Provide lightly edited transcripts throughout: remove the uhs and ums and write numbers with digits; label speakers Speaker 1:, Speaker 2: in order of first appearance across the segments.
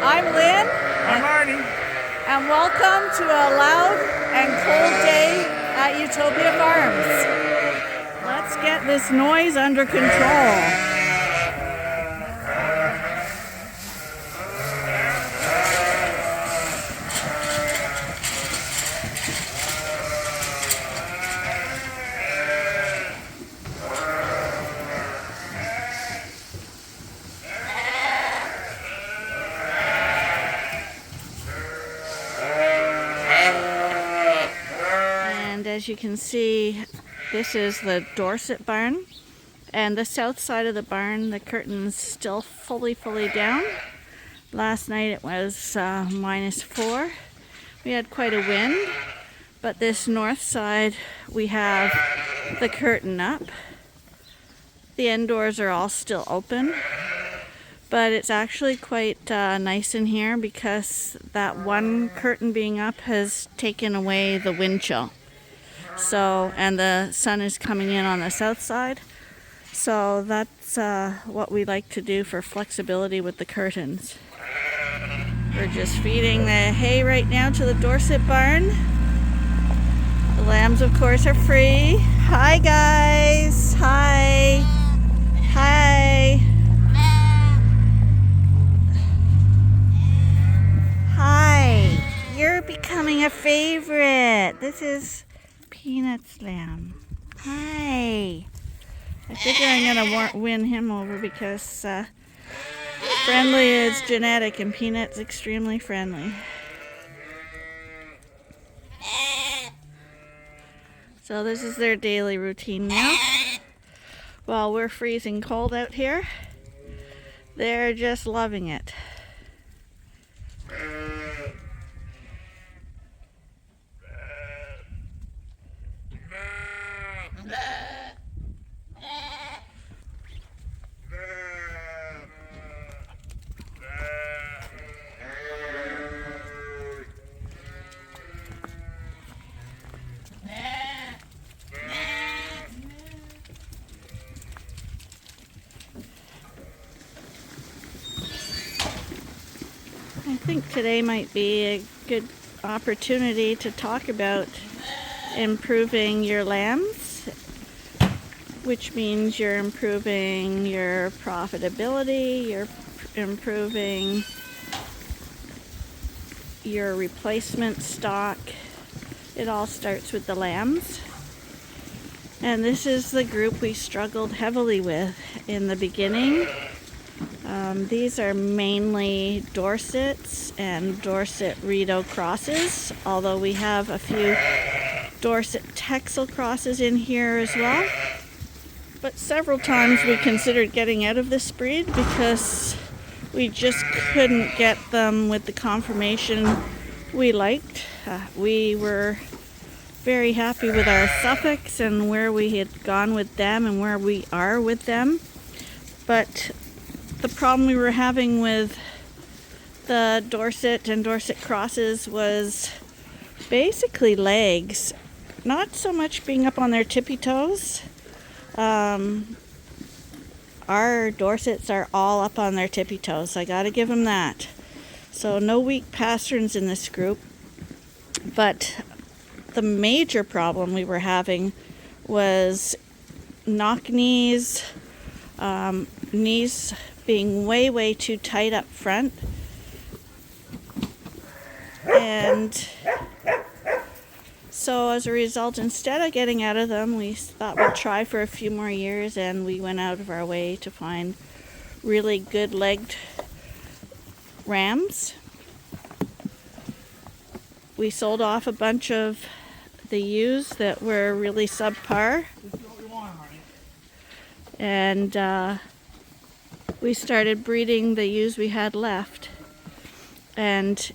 Speaker 1: I'm Lynn.
Speaker 2: I'm Arnie.
Speaker 1: And welcome to a loud and cold day at Utopia Farms. Let's get this noise under control. As you can see, this is the Dorset barn, and the south side of the barn, the curtain's still fully down. Last night it was -4. We had quite a wind, but this north side we have the curtain up. The end doors are all still open, but it's actually quite nice in here because that one curtain being up has taken away the wind chill. So, and the sun is coming in on the south side, so that's what we like to do for flexibility with the curtains. We're just feeding the hay right now to the Dorset barn. The lambs, of course, are free. Hi guys! Hi! Hi! Hi! You're becoming a favorite. This is Peanut's lamb. Hi. I figure I'm gonna win him over because friendly is genetic and Peanut's extremely friendly. So this is their daily routine now. While we're freezing cold out here, they're just loving it. I think today might be a good opportunity to talk about improving your lambs, which means you're improving your profitability, you're improving your replacement stock. It all starts with the lambs. And this is the group we struggled heavily with in the beginning. These are mainly Dorsets and Dorset Rideau crosses, although we have a few Dorset Texel crosses in here as well. But several times we considered getting out of this breed because we just couldn't get them with the conformation we liked. We were very happy with our Suffolks and where we had gone with them and where we are with them. But the problem we were having with the Dorset and Dorset crosses was basically legs. Not so much being up on their tippy toes. Our Dorsets are all up on their tippy toes. I gotta give them that. So no weak pasterns in this group. But the major problem we were having was knock knees, knees being way too tight up front. And so as a result, instead of getting out of them, we thought we'd try for a few more years, and we went out of our way to find really good legged rams. We sold off a bunch of the ewes that were really subpar. And we started breeding the ewes we had left. And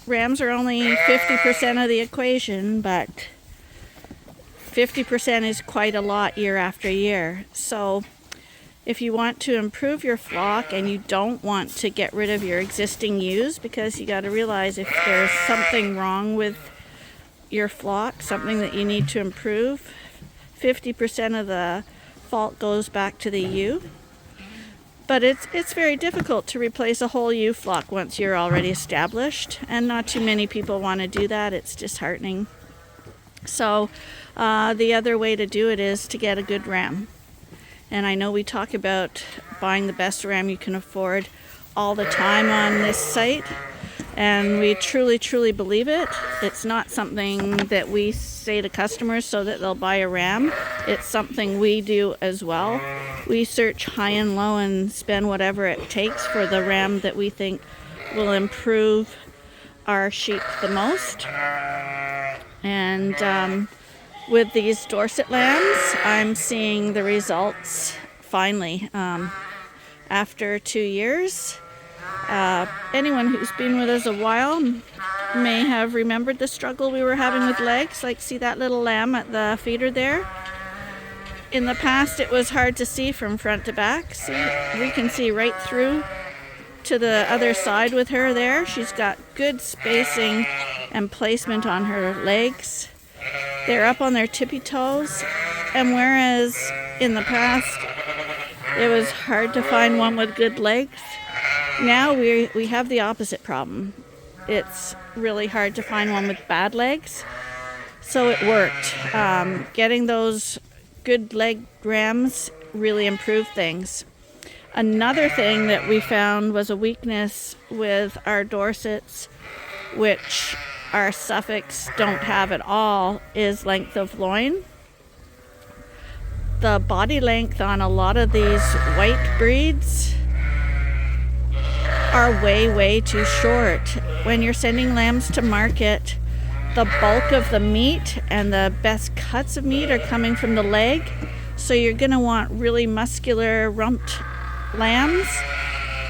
Speaker 1: rams are only 50% of the equation, but 50% is quite a lot year after year. So if you want to improve your flock and you don't want to get rid of your existing ewes, because you got to realize if there's something wrong with your flock, something that you need to improve, 50% of the fault goes back to the ewe. But it's very difficult to replace a whole ewe flock once you're already established, and not too many people want to do that. It's disheartening. So the other way to do it is to get a good ram. And I know we talk about buying the best ram you can afford all the time on this site, and we truly believe it. It's not something that we say to customers so that they'll buy a ram. It's something we do as well. We search high and low and spend whatever it takes for the ram that we think will improve our sheep the most. And with these Dorset lambs, I'm seeing the results finally. After 2 years, anyone who's been with us a while may have remembered the struggle we were having with legs. Like, see that little lamb at the feeder there? In the past, it was hard to see from front to back. See, we can see right through to the other side with her there. She's got good spacing and placement on her legs. They're up on their tippy toes. And whereas in the past, it was hard to find one with good legs, now we have the opposite problem. It's really hard to find one with bad legs. So it worked. Getting those good leg rams really improved things. Another thing that we found was a weakness with our Dorsets, which our Suffolks don't have at all, is length of loin. The body length on a lot of these white breeds are way too short. When you're sending lambs to market, the bulk of the meat and the best cuts of meat are coming from the leg, so you're going to want really muscular rumped lambs,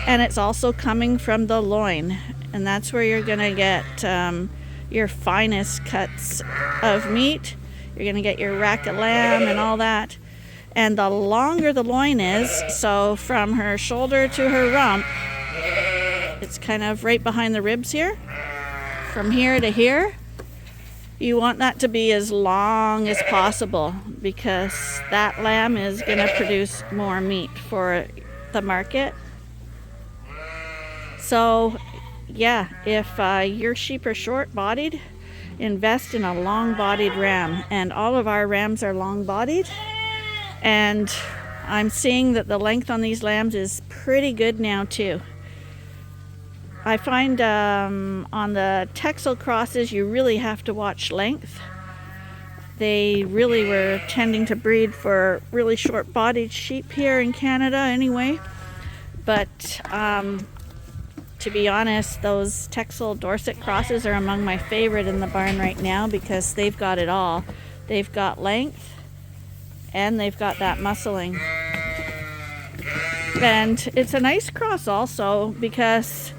Speaker 1: and it's also coming from the loin, and that's where you're going to get your finest cuts of meat. You're going to get your rack of lamb and all that. And the longer the loin is, so from her shoulder to her rump, it's kind of right behind the ribs here, from here to here, you want that to be as long as possible, because that lamb is going to produce more meat for the market. So yeah, if your sheep are short-bodied, invest in a long-bodied ram. And all of our rams are long-bodied, and I'm seeing that the length on these lambs is pretty good now too. I find on the Texel crosses you really have to watch length. They really were tending to breed for really short-bodied sheep here in Canada anyway. But to be honest, those Texel Dorset crosses are among my favorite in the barn right now, because they've got it all. They've got length and they've got that muscling. And it's a nice cross also, because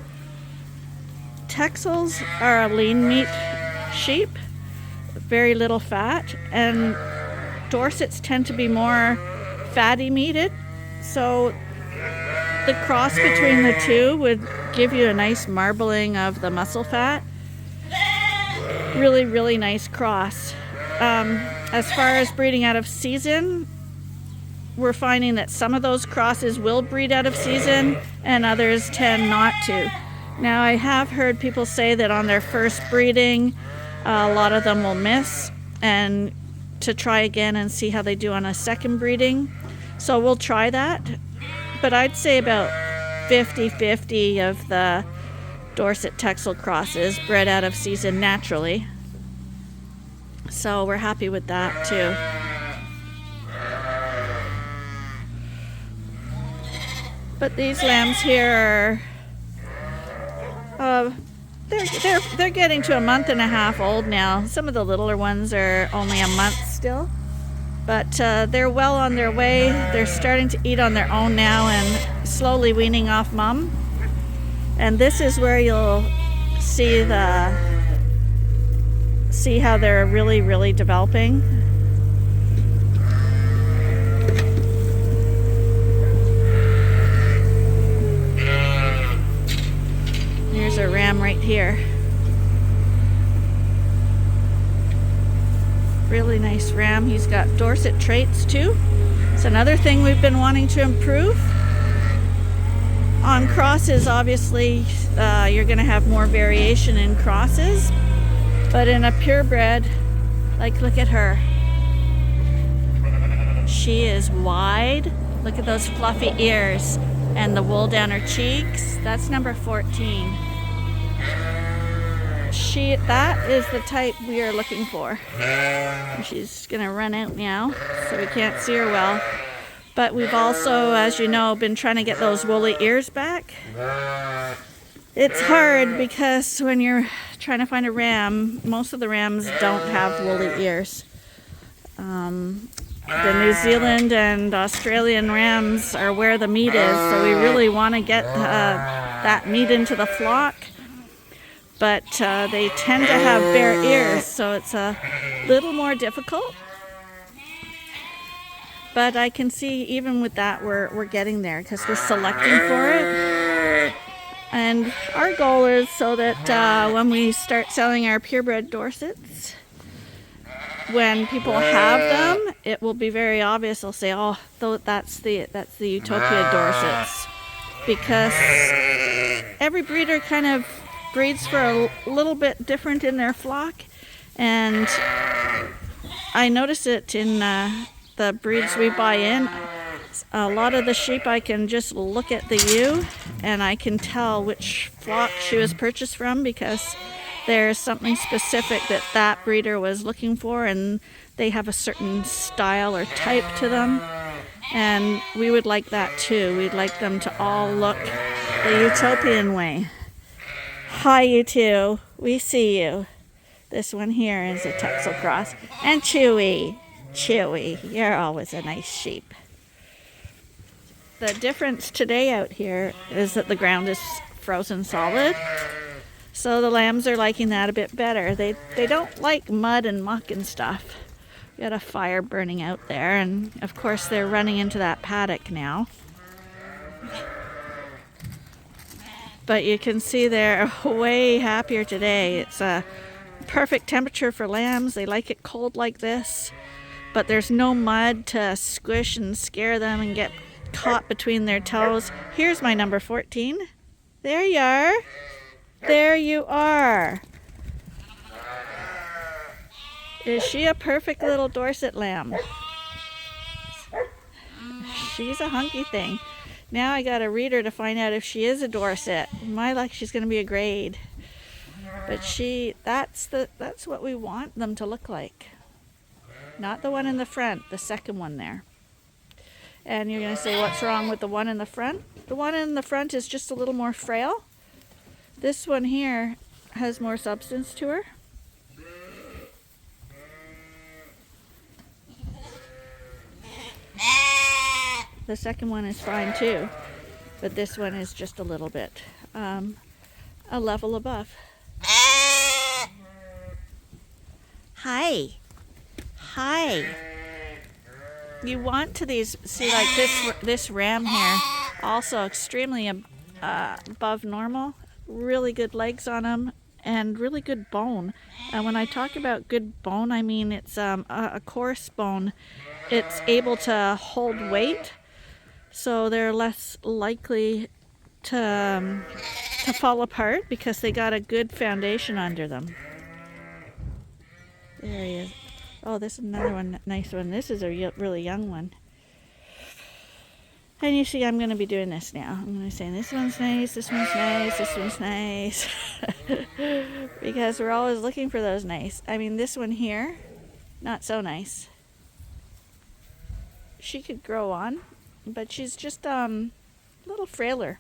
Speaker 1: Texels are a lean meat sheep, very little fat, and Dorsets tend to be more fatty meated. So the cross between the two would give you a nice marbling of the muscle fat. Really nice cross. As far as breeding out of season, we're finding that some of those crosses will breed out of season and others tend not to. Now, I have heard people say that on their first breeding, a lot of them will miss, and to try again and see how they do on a second breeding. So we'll try that. But I'd say about 50-50 of the Dorset Texel crosses bred out of season naturally. So we're happy with that too. But these lambs here are they're getting to a month and a half old now. Some of the littler ones are only a month still, but they're well on their way. They're starting to eat on their own now and slowly weaning off mom. And this is where you'll see how they're really developing. Here's a ram right here. Really nice ram. He's got Dorset traits too. It's another thing we've been wanting to improve. On crosses, obviously, you're going to have more variation in crosses. But in a purebred, like, look at her. She is wide. Look at those fluffy ears and the wool down her cheeks. That's number 14. That is the type we are looking for. She's going to run out now, so we can't see her well. But we've also, as you know, been trying to get those woolly ears back. It's hard because when you're trying to find a ram, most of the rams don't have woolly ears. The New Zealand and Australian rams are where the meat is, so we really want to get that meat into the flock. But they tend to have bare ears, so it's a little more difficult. But I can see even with that we're getting there because we're selecting for it. And our goal is so that when we start selling our purebred Dorsets, when people have them, it will be very obvious. They'll say, "Oh, that's the Utopia Dorsets," because every breeder kind of breeds for a little bit different in their flock, and I notice it in the breeds we buy in. A lot of the sheep, I can just look at the ewe and I can tell which flock she was purchased from because there's something specific that breeder was looking for, and they have a certain style or type to them, and we would like that too. We'd like them to all look the Utopian way. Hi, you two. We see you. This one here is a Texel cross. And Chewy, you're always a nice sheep. The difference today out here is that the ground is frozen solid. So the lambs are liking that a bit better. They don't like mud and muck and stuff. We got a fire burning out there, and of course they're running into that paddock now. But you can see they're way happier today. It's a perfect temperature for lambs. They like it cold like this, but there's no mud to squish and scare them and get caught between their toes. Here's my number 14. There you are. There you are. Is she a perfect little Dorset lamb? She's a hunky thing. Now I got to read her to find out if she is a Dorset. My luck, she's going to be a grade. But that's what we want them to look like. Not the one in the front, the second one there. And you're going to say, what's wrong with the one in the front? The one in the front is just a little more frail. This one here has more substance to her. The second one is fine too, but this one is just a little bit a level above. Hi. You want to see like this ram here, also extremely above normal. Really good legs on them and really good bone. And when I talk about good bone, I mean it's a coarse bone. It's able to hold weight, so they're less likely to fall apart because they got a good foundation under them. There he is. Oh, this is another one, nice one. This is a really young one. And you see, I'm going to be doing this now. I'm going to say, this one's nice, this one's nice, this one's nice. Because we're always looking for those nice. I mean, this one here, not so nice. She could grow on, but she's just a little frailer.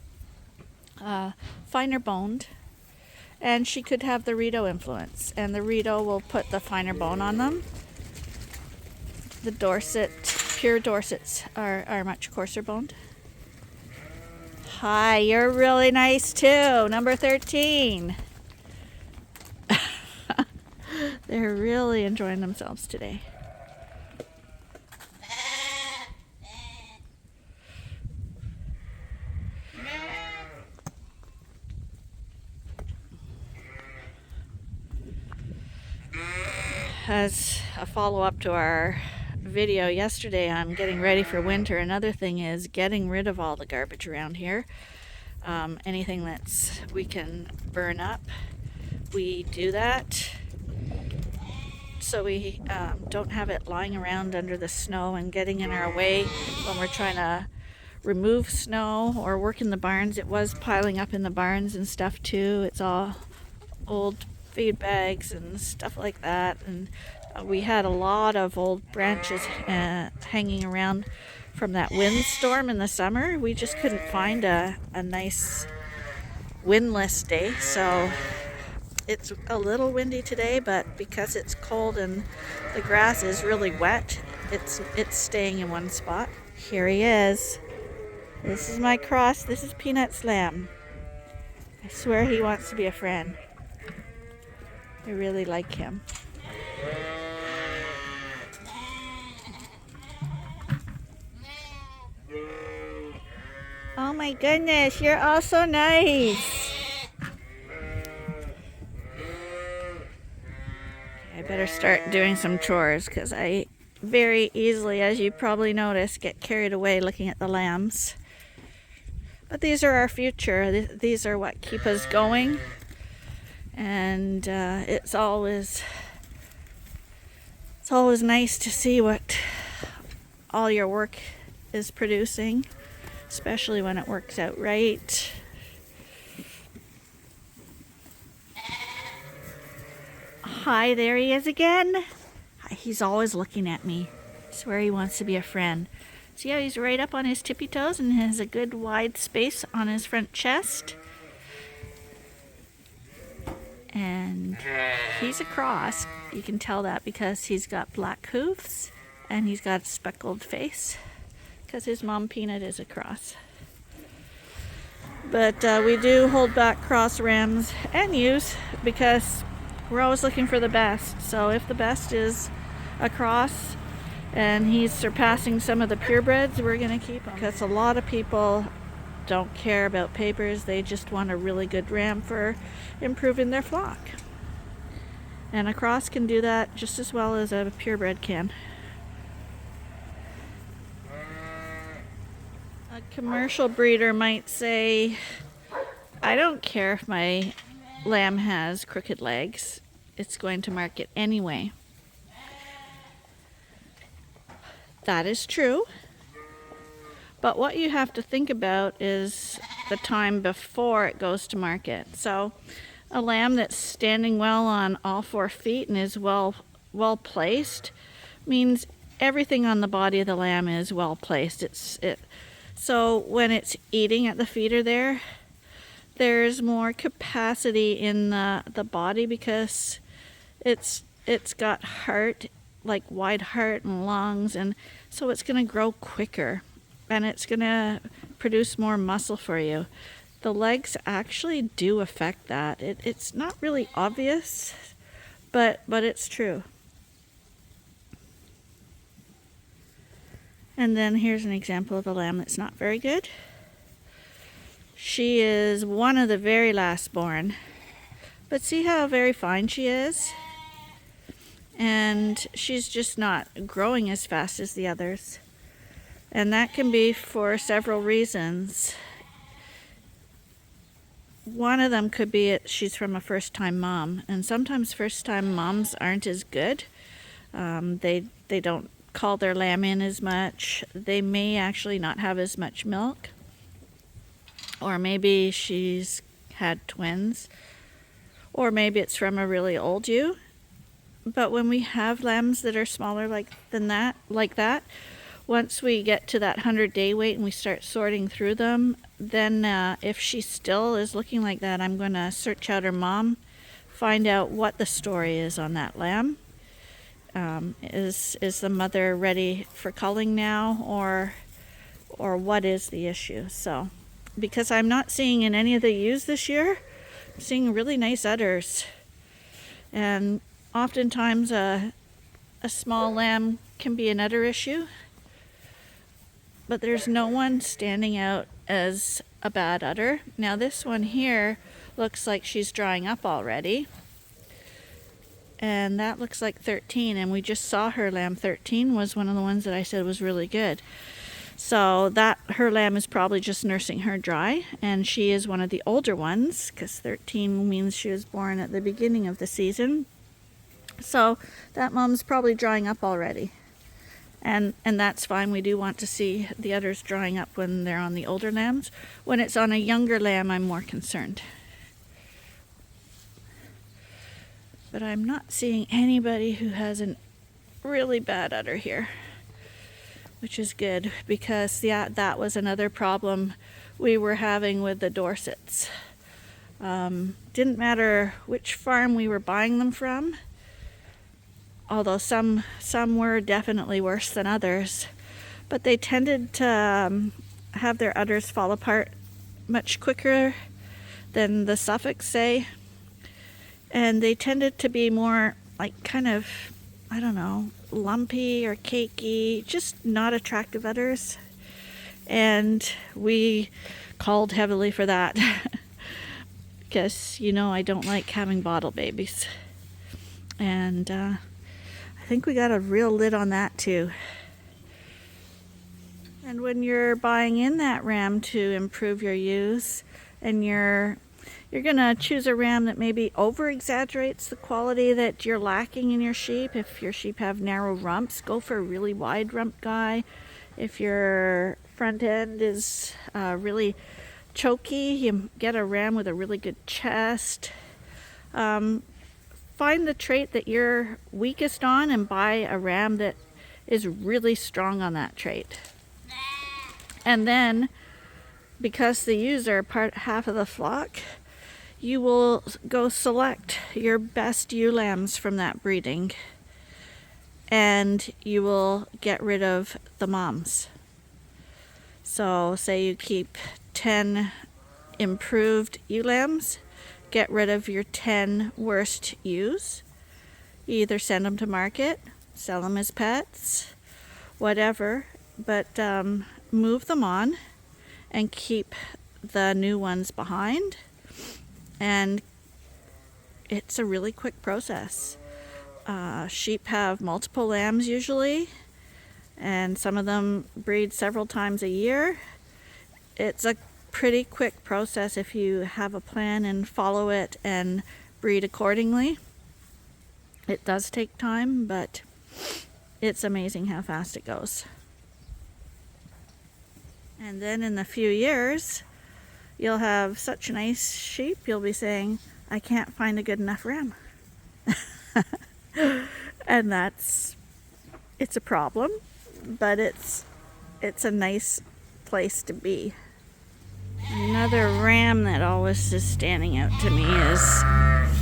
Speaker 1: Finer boned. And she could have the Rito influence. And the Rito will put the finer bone on them. The Dorset, pure Dorsets are much coarser boned. Hi, you're really nice too. Number 13. They're really enjoying themselves today. As a follow-up to our video yesterday on getting ready for winter, another thing is getting rid of all the garbage around here. Anything that's we can burn up, we do that. So we don't have it lying around under the snow and getting in our way when we're trying to remove snow or work in the barns. It was piling up in the barns and stuff too. It's all old feed bags and stuff like that, and we had a lot of old branches hanging around from that windstorm in the summer. We just couldn't find a nice windless day, so it's a little windy today, but because it's cold and the grass is really wet, it's staying in one spot. Here he is. This is my cross. This is Peanut's lamb. I swear he wants to be a friend. I really like him. Oh my goodness, you're all so nice. I better start doing some chores because I very easily, as you probably noticed, get carried away looking at the lambs. But these are our future. These are what keep us going. And it's always nice to see what all your work is producing, especially when it works out right. Hi, there he is again. He's always looking at me. I swear he wants to be a friend. See how he's right up on his tippy toes and has a good wide space on his front chest? And he's a cross. You can tell that because he's got black hooves and he's got a speckled face because his mom Peanut is a cross. But we do hold back cross rams and ewes because we're always looking for the best. So if the best is a cross and he's surpassing some of the purebreds, we're going to keep him. Because a lot of people don't care about papers. They just want a really good ram for improving their flock. And a cross can do that just as well as a purebred can. A commercial breeder might say, I don't care if my lamb has crooked legs. It's going to market anyway. That is true. But what you have to think about is the time before it goes to market. So a lamb that's standing well on all 4 feet and is well placed means everything on the body of the lamb is well placed. So when it's eating at the feeder there's more capacity in the body because it's got heart, like wide heart and lungs, and so it's going to grow quicker and it's going to produce more muscle for you. The legs actually do affect that. It's not really obvious, but it's true. And then here's an example of a lamb that's not very good. She is one of the very last born, but see how very fine she is? And she's just not growing as fast as the others. And that can be for several reasons. One of them could be she's from a first-time mom, and sometimes first-time moms aren't as good. They don't call their lamb in as much. They may actually not have as much milk. Or maybe she's had twins. Or maybe it's from a really old ewe. But when we have lambs that are smaller like that, once we get to that 100-day weight and we start sorting through them, then if she still is looking like that, I'm going to search out her mom, find out what the story is on that lamb. Is the mother ready for culling now, or what is the issue? So, because I'm not seeing in any of the ewes this year, I'm seeing really nice udders, and oftentimes a small lamb can be an udder issue, but there's no one standing out as a bad udder. Now this one here looks like she's drying up already. And that looks like 13, and we just saw her lamb 13 was one of the ones that I said was really good. So that her lamb is probably just nursing her dry, and she is one of the older ones because 13 means she was born at the beginning of the season. So that mom's probably drying up already. And that's fine. We do want to see the udders drying up when they're on the older lambs. When it's on a younger lamb, I'm more concerned. But I'm not seeing anybody who has a really bad udder here, which is good because that was another problem we were having with the Dorsets. Didn't matter which farm we were buying them from, although some were definitely worse than others, but they tended to have their udders fall apart much quicker than the Suffolks, say, and they tended to be more like kind of, I don't know, lumpy or cakey, just not attractive udders, and we called heavily for that because, you know, I don't like having bottle babies, and I think we got a real lid on that too. And when you're buying in that ram to improve your ewes, and you're gonna choose a ram that maybe over exaggerates the quality that you're lacking in your sheep. If your sheep have narrow rumps, go for a really wide rump guy. If your front end is really choky, you get a ram with a really good chest. Find the trait that you're weakest on and buy a ram that is really strong on that trait. And then, because the ewes are half of the flock, you will go select your best ewe lambs from that breeding, and you will get rid of the moms. So say you keep 10 improved ewe lambs, get rid of your 10 worst ewes. You either send them to market, sell them as pets, whatever, but move them on and keep the new ones behind. And it's a really quick process. Sheep have multiple lambs usually, and some of them breed several times a year. It's a pretty quick process if you have a plan and follow it and breed accordingly. It does take time, but it's amazing how fast it goes. And then in a few years, you'll have such nice sheep, you'll be saying, I can't find a good enough ram. And it's a problem, but it's a nice place to be. Another ram that always is standing out to me is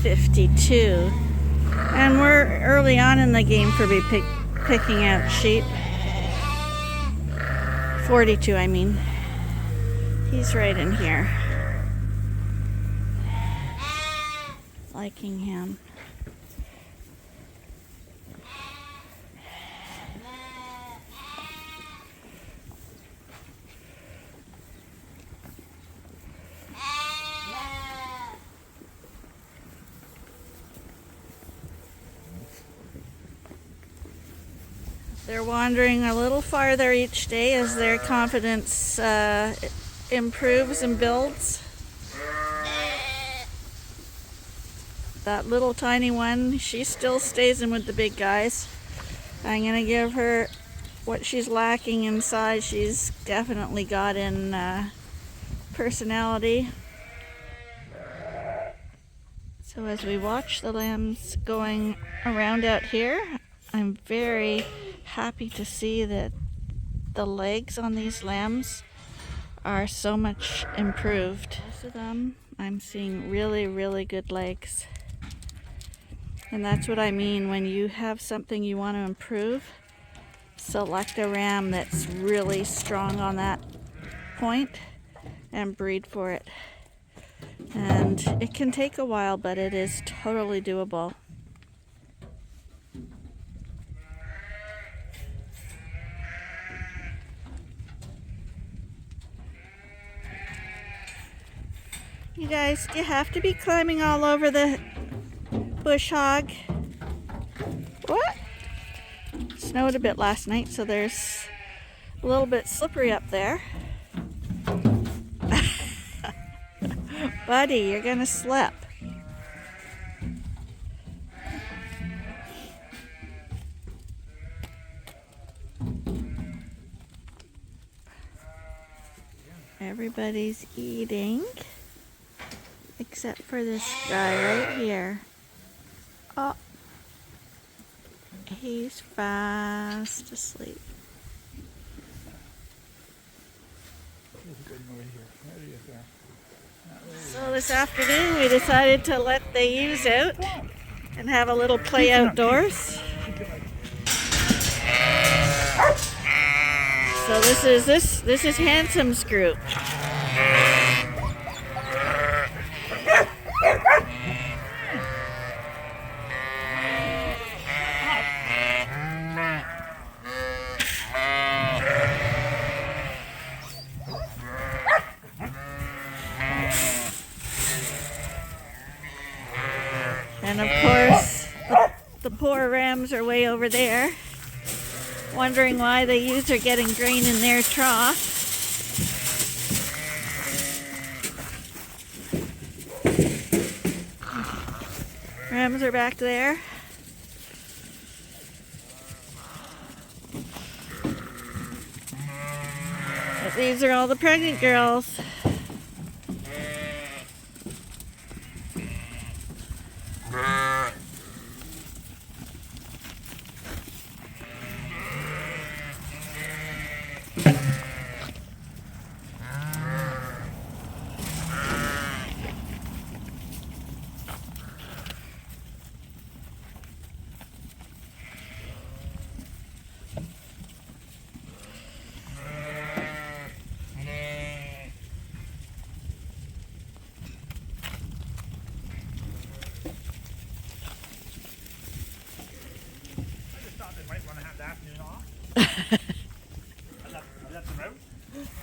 Speaker 1: 52. And we're early on in the game for picking out sheep. 42, I mean. He's right in here. Liking him. They're wandering a little farther each day as their confidence improves and builds. That little tiny one, she still stays in with the big guys. I'm gonna give her what she's lacking in size. She's definitely got in personality. So as we watch the lambs going around out here, I'm very happy to see that the legs on these lambs are so much improved. Most of them, I'm seeing really, really good legs. And that's what I mean when you have something you want to improve. Select a ram that's really strong on that point and breed for it. And it can take a while, but it is totally doable. You guys, do you have to be climbing all over the bush hog? What? Snowed a bit last night, so there's little bit slippery up there. Buddy, you're gonna slip. Everybody's eating except for this guy right here. Oh, he's fast asleep. So this afternoon we decided to let the ewes out and have a little play outdoors. So this is Handsome's group. And of course, the poor rams are way over there, wondering why the ewes are getting grain in their trough. Rams are back there. But these are all the pregnant girls.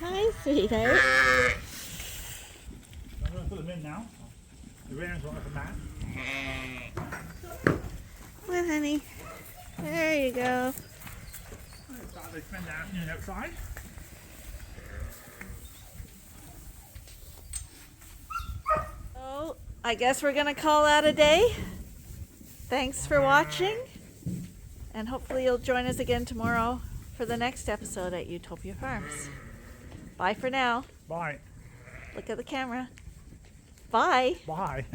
Speaker 1: Hi, sweetheart.
Speaker 2: I'm going to put them in now. The rams won't come back.
Speaker 1: Come on, honey. There you go.
Speaker 2: I thought they'd spend the afternoon outside.
Speaker 1: So, I guess we're going to call that a day. Thanks for watching. And hopefully you'll join us again tomorrow for the next episode at Utopia Farms. Bye for now.
Speaker 2: Bye.
Speaker 1: Look at the camera. Bye.
Speaker 2: Bye.